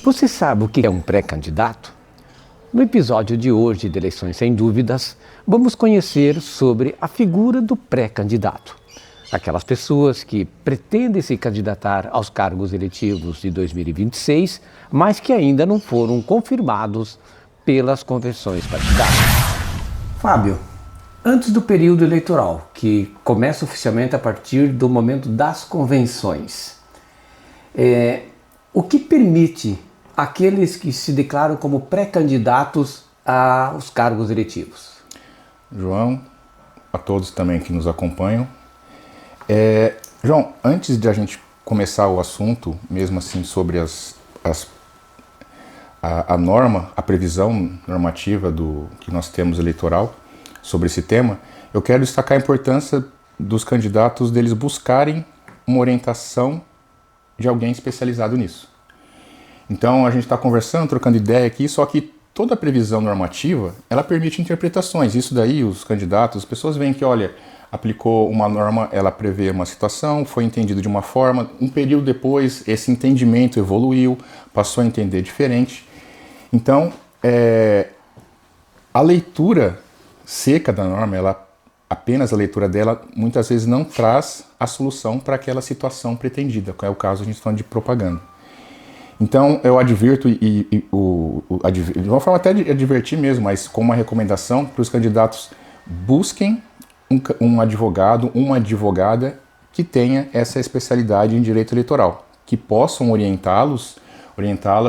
Você sabe o que é um pré-candidato? No episódio de hoje de Eleições Sem Dúvidas, vamos conhecer sobre a figura do pré-candidato. Aquelas pessoas que pretendem se candidatar aos cargos eletivos de 2026, mas que ainda não foram confirmados pelas convenções partidárias. Fábio, antes do período eleitoral, que começa oficialmente a partir do momento das convenções, o que permite aqueles que se declaram como pré-candidatos aos cargos eletivos? João, a todos também que nos acompanham. João, antes de a gente começar o assunto, mesmo assim sobre a norma, a previsão normativa que nós temos eleitoral sobre esse tema, eu quero destacar a importância dos candidatos deles buscarem uma orientação de alguém especializado nisso. Então a gente está conversando, trocando ideia aqui, só que toda a previsão normativa, ela permite interpretações. Isso daí, os candidatos, as pessoas veem que, olha, aplicou uma norma, ela prevê uma situação, foi entendido de uma forma, um período depois esse entendimento evoluiu, passou a entender diferente. Então, a leitura seca da norma, apenas a leitura dela, muitas vezes não traz a solução para aquela situação pretendida, que é o caso a gente está falando de propaganda. Então, eu advirto, de uma forma até de advertir mesmo, mas com uma recomendação para os candidatos: busquem um advogado, uma advogada que tenha essa especialidade em direito eleitoral, que possam orientá-las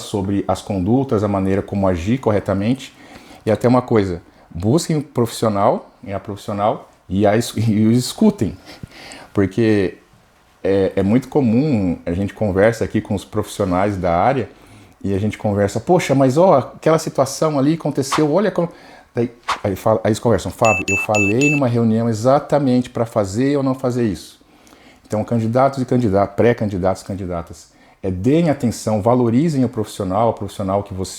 sobre as condutas, a maneira como agir corretamente. E até uma coisa: busquem um profissional, a profissional, e os escutem, porque é muito comum, a gente conversa aqui com os profissionais da área e a gente conversa, poxa, mas aquela situação ali aconteceu, olha como... Aí eles conversam: Fábio, eu falei numa reunião exatamente para fazer ou não fazer isso. Então, candidatos e pré-candidatos e candidatas, deem atenção, valorizem o profissional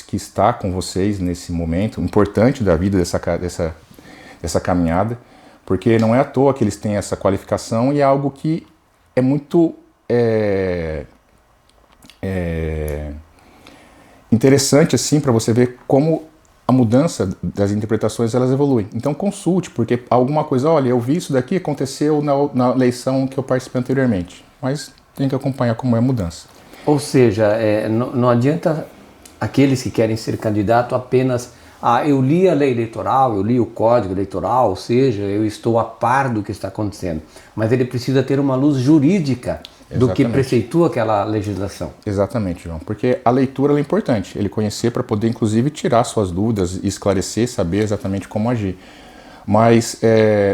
que está com vocês nesse momento importante da vida dessa caminhada, porque não é à toa que eles têm essa qualificação e é algo que é muito interessante assim para você ver como a mudança das interpretações elas evoluem. Então consulte, porque alguma coisa, olha, eu vi isso daqui, aconteceu na eleição que eu participei anteriormente, mas tem que acompanhar como é a mudança. Ou seja, não adianta aqueles que querem ser candidato apenas eu li a lei eleitoral, eu li o código eleitoral, ou seja, eu estou a par do que está acontecendo. Mas ele precisa ter uma luz jurídica do que preceitua aquela legislação. Exatamente, João, porque a leitura é importante, ele conhecer para poder inclusive tirar suas dúvidas, esclarecer, saber exatamente como agir. Mas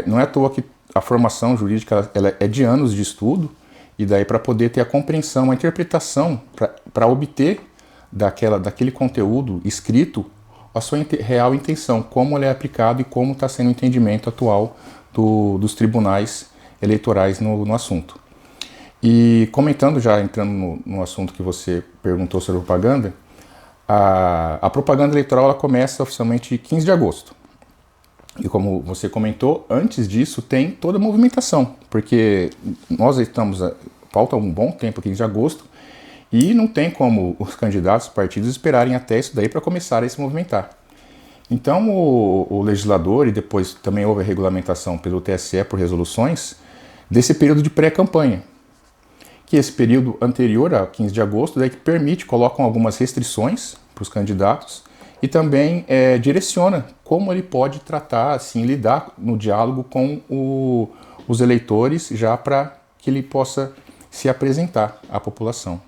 não é à toa que a formação jurídica ela é de anos de estudo, e daí para poder ter a compreensão, a interpretação, para obter daquele conteúdo escrito a sua real intenção, como ele é aplicado e como está sendo o entendimento atual dos tribunais eleitorais no assunto. E comentando, já entrando no assunto que você perguntou sobre propaganda, a propaganda eleitoral ela começa oficialmente 15 de agosto. E como você comentou, antes disso tem toda a movimentação, porque nós falta um bom tempo, 15 de agosto, e não tem como os candidatos, os partidos esperarem até isso daí para começar a se movimentar. Então o legislador, e depois também houve a regulamentação pelo TSE por resoluções, desse período de pré-campanha, que esse período anterior a 15 de agosto, daí que colocam algumas restrições para os candidatos e também direciona como ele pode tratar, assim, lidar no diálogo com os eleitores, já para que ele possa se apresentar à população.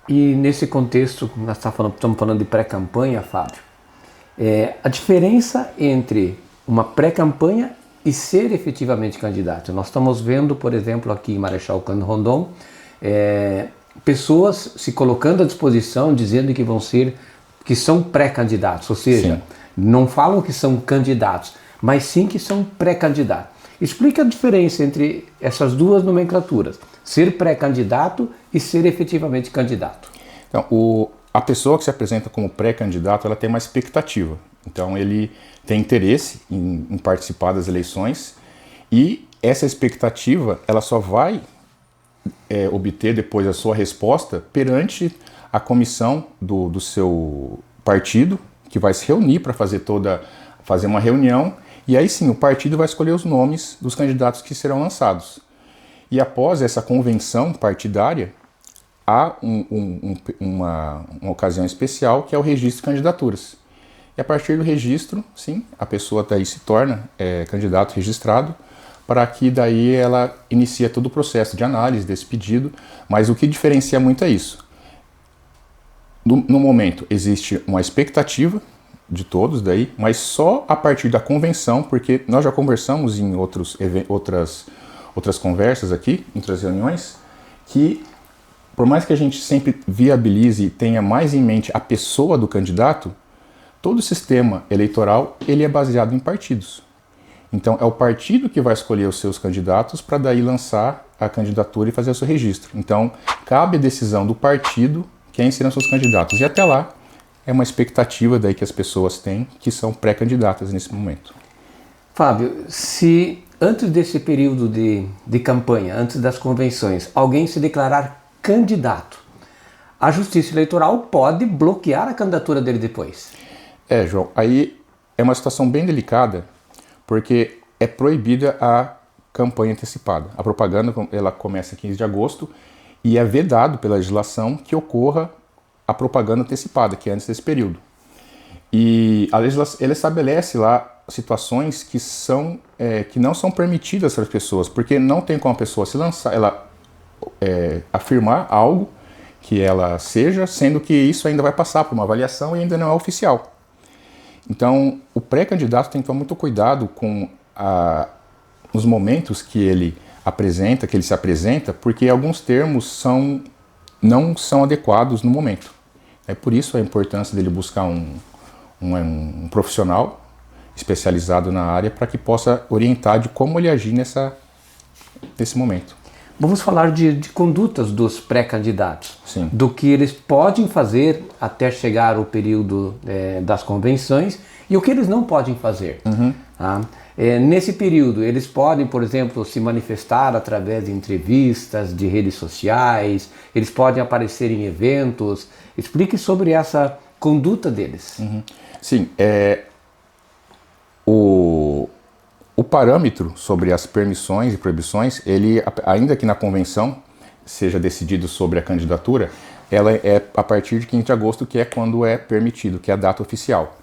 E nesse contexto, nós estamos falando de pré-campanha, Fábio, a diferença entre uma pré-campanha e ser efetivamente candidato. Nós estamos vendo, por exemplo, aqui em Marechal Cândido Rondon, pessoas se colocando à disposição, dizendo que são pré-candidatos, ou seja, sim, não falam que são candidatos, mas sim que são pré-candidatos. Explica a diferença entre essas duas nomenclaturas, ser pré-candidato e ser efetivamente candidato. Então, a pessoa que se apresenta como pré-candidato, ela tem uma expectativa. Então, ele tem interesse em participar das eleições e essa expectativa, ela só vai obter depois a sua resposta perante a comissão do seu partido, que vai se reunir para fazer uma reunião, e aí sim o partido vai escolher os nomes dos candidatos que serão lançados. E após essa convenção partidária, há uma ocasião especial que é o registro de candidaturas. E a partir do registro, sim, a pessoa daí se torna candidato registrado, para que daí ela inicie todo o processo de análise desse pedido, mas o que diferencia muito é isso. No momento existe uma expectativa de todos daí, mas só a partir da convenção, porque nós já conversamos em outras conversas aqui, em outras reuniões, que por mais que a gente sempre viabilize e tenha mais em mente a pessoa do candidato, todo o sistema eleitoral ele é baseado em partidos. Então é o partido que vai escolher os seus candidatos para daí lançar a candidatura e fazer o seu registro. Então cabe a decisão do partido quem serão seus candidatos. E até lá é uma expectativa daí que as pessoas têm que são pré-candidatas nesse momento. Fábio, se antes desse período de campanha, antes das convenções, alguém se declarar candidato, a Justiça Eleitoral pode bloquear a candidatura dele depois? João, aí é uma situação bem delicada, porque é proibida a campanha antecipada. A propaganda ela começa em 15 de agosto e é vedado pela legislação que ocorra a propaganda antecipada, que é antes desse período. E a legislação ela estabelece lá situações que não são permitidas para as pessoas, porque não tem como a pessoa se lançar, ela afirmar algo que ela seja, sendo que isso ainda vai passar por uma avaliação e ainda não é oficial. Então, o pré-candidato tem que tomar muito cuidado com os momentos que ele se apresenta, porque alguns termos não são adequados no momento. É por isso a importância dele buscar um profissional especializado na área para que possa orientar de como ele agir nesse momento. Vamos falar de condutas dos pré-candidatos, Sim. Do que eles podem fazer até chegar o período das convenções e o que eles não podem fazer. Uhum. Tá? Nesse período, eles podem, por exemplo, se manifestar através de entrevistas, de redes sociais, eles podem aparecer em eventos. Explique sobre essa conduta deles. Uhum. Sim, o parâmetro sobre as permissões e proibições, ele, ainda que na convenção seja decidido sobre a candidatura, ela é a partir de 15 de agosto, que é quando é permitido, que é a data oficial.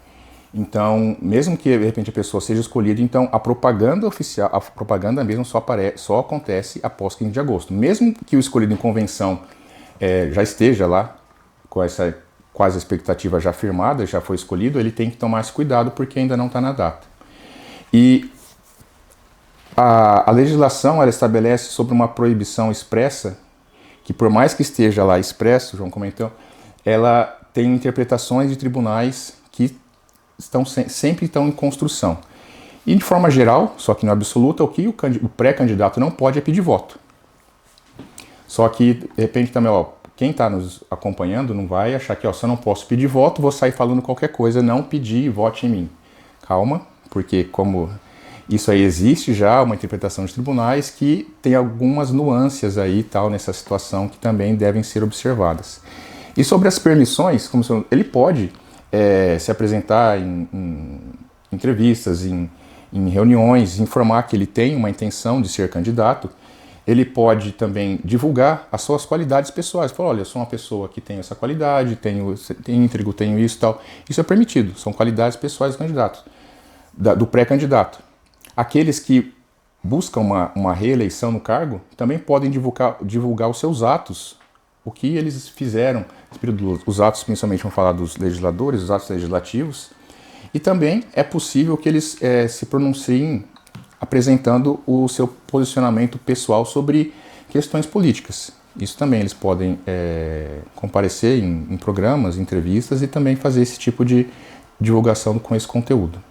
Então, mesmo que de repente a pessoa seja escolhida, então a propaganda oficial, a propaganda mesmo só acontece após 15 de agosto. Mesmo que o escolhido em convenção já esteja lá com essa quase expectativa já firmada, já foi escolhido, ele tem que tomar esse cuidado porque ainda não está na data. E a legislação ela estabelece sobre uma proibição expressa, que por mais que esteja lá expresso, João comentou, ela tem interpretações de tribunais que sempre estão em construção. E de forma geral, só que não absoluta, o que o pré-candidato não pode é pedir voto. Só que, de repente, também, quem está nos acompanhando não vai achar que se eu não posso pedir voto, vou sair falando qualquer coisa, não pedir vote em mim. Calma, porque como isso aí existe já, uma interpretação de tribunais que tem algumas nuances aí tal nessa situação que também devem ser observadas. E sobre as permissões, ele pode se apresentar em entrevistas, em reuniões, informar que ele tem uma intenção de ser candidato. Ele pode também divulgar as suas qualidades pessoais. Falar, olha, eu sou uma pessoa que tem essa qualidade, tenho íntegro, tenho isso e tal. Isso é permitido, são qualidades pessoais do candidato, do pré-candidato. Aqueles que buscam uma reeleição no cargo também podem divulgar os seus atos, o que eles fizeram, os atos, principalmente vamos falar dos legisladores, os atos legislativos, e também é possível que eles se pronunciem apresentando o seu posicionamento pessoal sobre questões políticas. Isso também eles podem comparecer em programas, entrevistas e também fazer esse tipo de divulgação com esse conteúdo.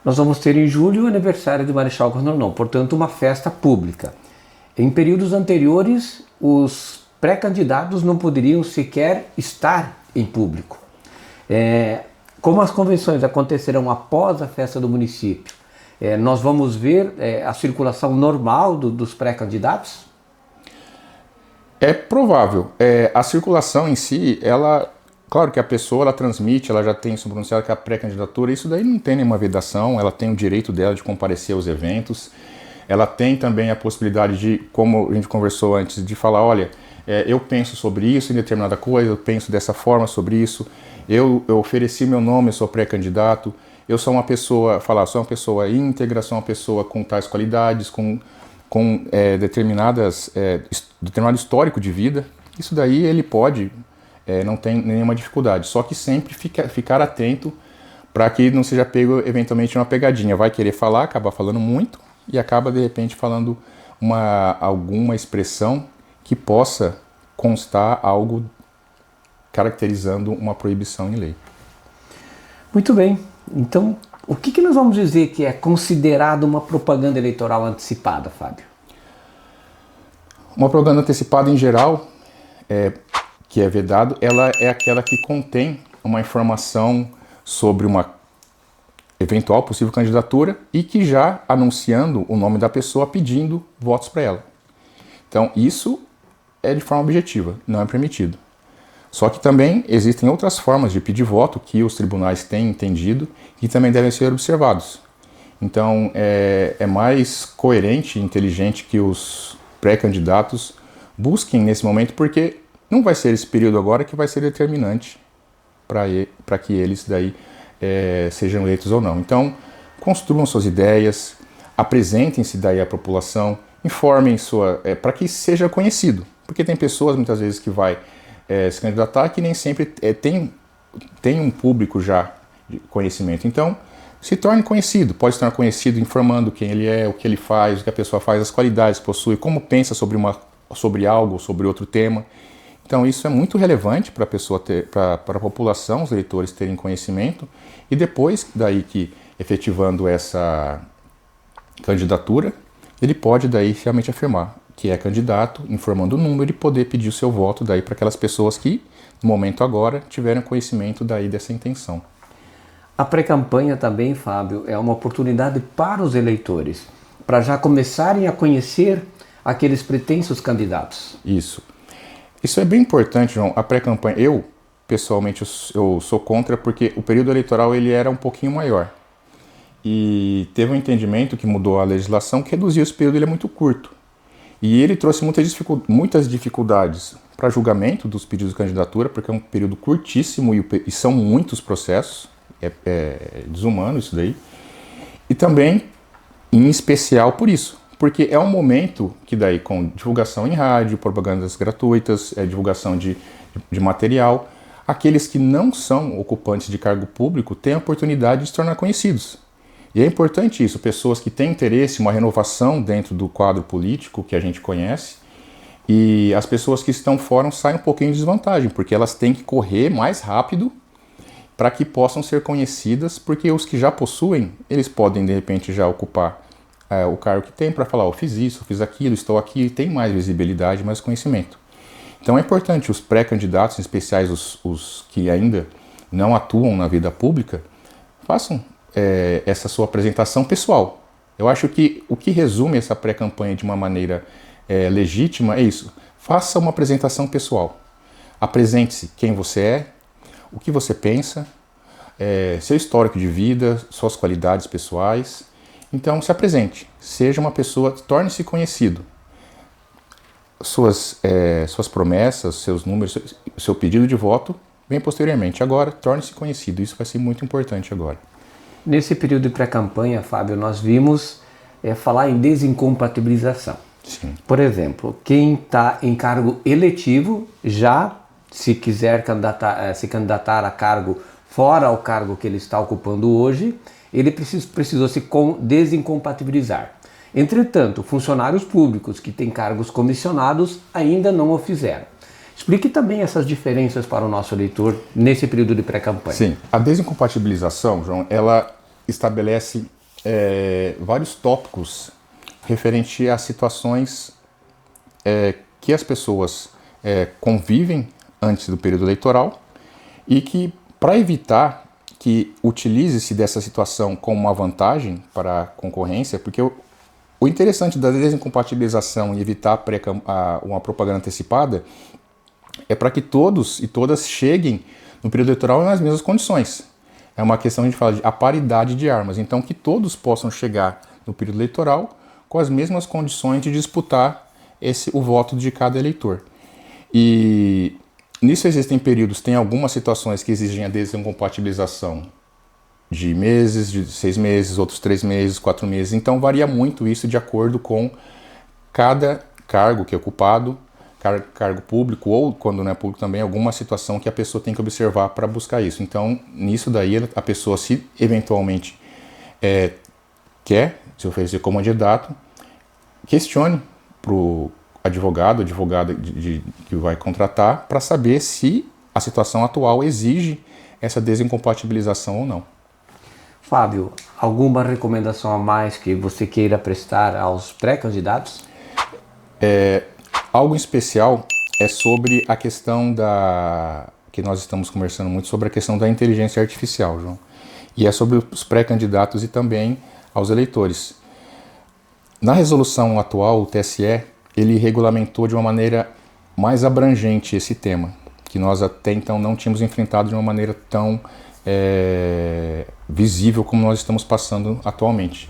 Nós vamos ter em julho o aniversário do Marechal Rondon, portanto uma festa pública. Em períodos anteriores, os pré-candidatos não poderiam sequer estar em público. Como as convenções acontecerão após a festa do município, nós vamos ver a circulação normal dos pré-candidatos? É provável. A circulação em si, ela, claro que a pessoa ela transmite, ela já tem isso pronunciado que é a pré-candidatura, isso daí não tem nenhuma vedação, ela tem o direito dela de comparecer aos eventos, ela tem também a possibilidade de, como a gente conversou antes, de falar, olha, eu penso sobre isso em determinada coisa, eu penso dessa forma sobre isso, eu ofereci meu nome, eu sou pré-candidato, eu sou uma pessoa, sou uma pessoa íntegra, sou uma pessoa com tais qualidades, com determinado histórico de vida. Isso daí ele pode, não tem nenhuma dificuldade, só que sempre ficar atento para que não seja pego eventualmente numa pegadinha, vai querer falar, acaba falando muito e acaba de repente falando alguma expressão que possa constar algo caracterizando uma proibição em lei. Muito bem, então o que nós vamos dizer que é considerado uma propaganda eleitoral antecipada, Fábio? Uma propaganda antecipada em geral, que é vedado, ela é aquela que contém uma informação sobre uma eventual possível candidatura e que já anunciando o nome da pessoa pedindo votos para ela. Então isso é de forma objetiva, não é permitido. Só que também existem outras formas de pedir voto que os tribunais têm entendido e também devem ser observados. Então é mais coerente e inteligente que os pré-candidatos busquem nesse momento, porque não vai ser esse período agora que vai ser determinante para que eles daí sejam eleitos ou não. Então, construam suas ideias, apresentem-se daí à população, informem para que seja conhecido, porque tem pessoas muitas vezes que vai se candidatar que nem sempre tem um público já de conhecimento. Então, se torne conhecido, pode se tornar conhecido informando quem ele é, o que ele faz, o que a pessoa faz, as qualidades que possui, como pensa sobre algo, sobre outro tema. Então isso é muito relevante para a pessoa para a população, os eleitores terem conhecimento, e depois daí que efetivando essa candidatura, ele pode daí realmente afirmar que é candidato, informando o número e poder pedir o seu voto daí para aquelas pessoas que, no momento agora, tiveram conhecimento daí dessa intenção. A pré-campanha também, Fábio, é uma oportunidade para os eleitores, para já começarem a conhecer aqueles pretensos candidatos. Isso é bem importante, João. A pré-campanha, pessoalmente, eu sou contra porque o período eleitoral ele era um pouquinho maior. E teve um entendimento que mudou a legislação que reduziu esse período, ele é muito curto. E ele trouxe muitas dificuldades para julgamento dos pedidos de candidatura, porque é um período curtíssimo e são muitos processos. É desumano isso daí. E também, em especial por isso, porque é um momento que daí com divulgação em rádio, propagandas gratuitas, divulgação de material, aqueles que não são ocupantes de cargo público têm a oportunidade de se tornar conhecidos. E é importante isso, pessoas que têm interesse, uma renovação dentro do quadro político que a gente conhece, e as pessoas que estão fora saem um pouquinho de desvantagem, porque elas têm que correr mais rápido para que possam ser conhecidas, porque os que já possuem, eles podem de repente já ocupar o cargo que tem para falar, eu fiz isso, eu fiz aquilo, estou aqui, tem mais visibilidade, mais conhecimento. Então é importante os pré-candidatos, em especiais os que ainda não atuam na vida pública, façam essa sua apresentação pessoal. Eu acho que o que resume essa pré-campanha de uma maneira legítima é isso. Faça uma apresentação pessoal. Apresente-se quem você é, o que você pensa, seu histórico de vida, suas qualidades pessoais. Então se apresente, seja uma pessoa, torne-se conhecido. Suas promessas, seus números, seu pedido de voto vem posteriormente. Agora, torne-se conhecido, isso vai ser muito importante agora. Nesse período de pré-campanha, Fábio, nós vimos falar em desincompatibilização. Sim. Por exemplo, quem está em cargo eletivo já, se quiser se candidatar a cargo fora o cargo que ele está ocupando hoje, ele precisou se desincompatibilizar. Entretanto, funcionários públicos que têm cargos comissionados ainda não o fizeram. Explique também essas diferenças para o nosso eleitor nesse período de pré-campanha. Sim, a desincompatibilização, João, ela estabelece vários tópicos referente a situações que as pessoas convivem antes do período eleitoral e que, para evitar que utilize-se dessa situação como uma vantagem para a concorrência, porque O interessante da desincompatibilização e evitar uma propaganda antecipada é para que todos e todas cheguem no período eleitoral nas mesmas condições. É uma questão, a gente fala de a paridade de armas. Então, que todos possam chegar no período eleitoral com as mesmas condições de disputar o voto de cada eleitor. E nisso existem períodos, tem algumas situações que exigem a desincompatibilização de meses, de 6 meses, outros 3 meses, 4 meses. Então varia muito isso de acordo com cada cargo que é ocupado, cargo público ou, quando não é público também, alguma situação que a pessoa tem que observar para buscar isso. Então, nisso daí, a pessoa, se eventualmente quer se oferecer como candidato, questione para o advogada que vai contratar para saber se a situação atual exige essa desincompatibilização ou não. Fábio, alguma recomendação a mais que você queira prestar aos pré-candidatos? Algo especial é sobre a questão que nós estamos conversando muito sobre a questão da inteligência artificial, João. E é sobre os pré-candidatos e também aos eleitores. Na resolução atual, o TSE, ele regulamentou de uma maneira mais abrangente esse tema, que nós até então não tínhamos enfrentado de uma maneira tão visível como nós estamos passando atualmente.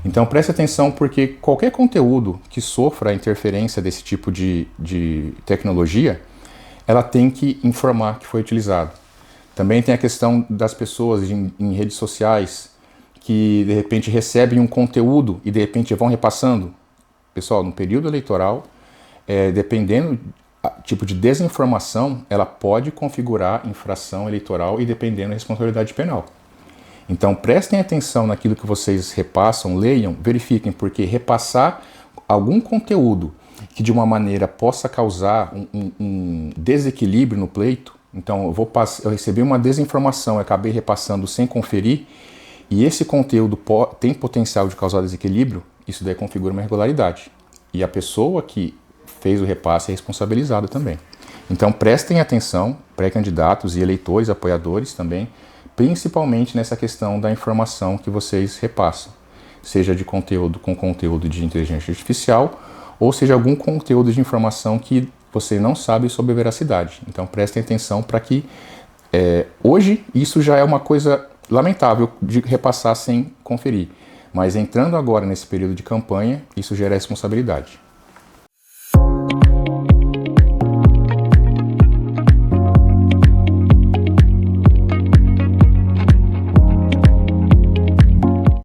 Então preste atenção, porque qualquer conteúdo que sofra a interferência desse tipo de tecnologia, ela tem que informar que foi utilizado. Também tem a questão das pessoas em redes sociais que de repente recebem um conteúdo e de repente vão repassando. Pessoal, no período eleitoral, dependendo tipo de desinformação, ela pode configurar infração eleitoral e dependendo da responsabilidade penal. Então prestem atenção naquilo que vocês repassam, leiam, verifiquem, porque repassar algum conteúdo que de uma maneira possa causar um desequilíbrio no pleito. Então eu recebi uma desinformação, eu acabei repassando sem conferir, e esse conteúdo tem potencial de causar desequilíbrio, isso daí configura uma irregularidade. E a pessoa que fez o repasse é responsabilizada também. Então prestem atenção, pré-candidatos e eleitores, apoiadores também, principalmente nessa questão da informação que vocês repassam, seja de conteúdo com conteúdo de inteligência artificial, ou seja algum conteúdo de informação que você não sabe sobre a veracidade. Então prestem atenção para que hoje isso já é uma coisa lamentável de repassar sem conferir, mas entrando agora nesse período de campanha, isso gera responsabilidade.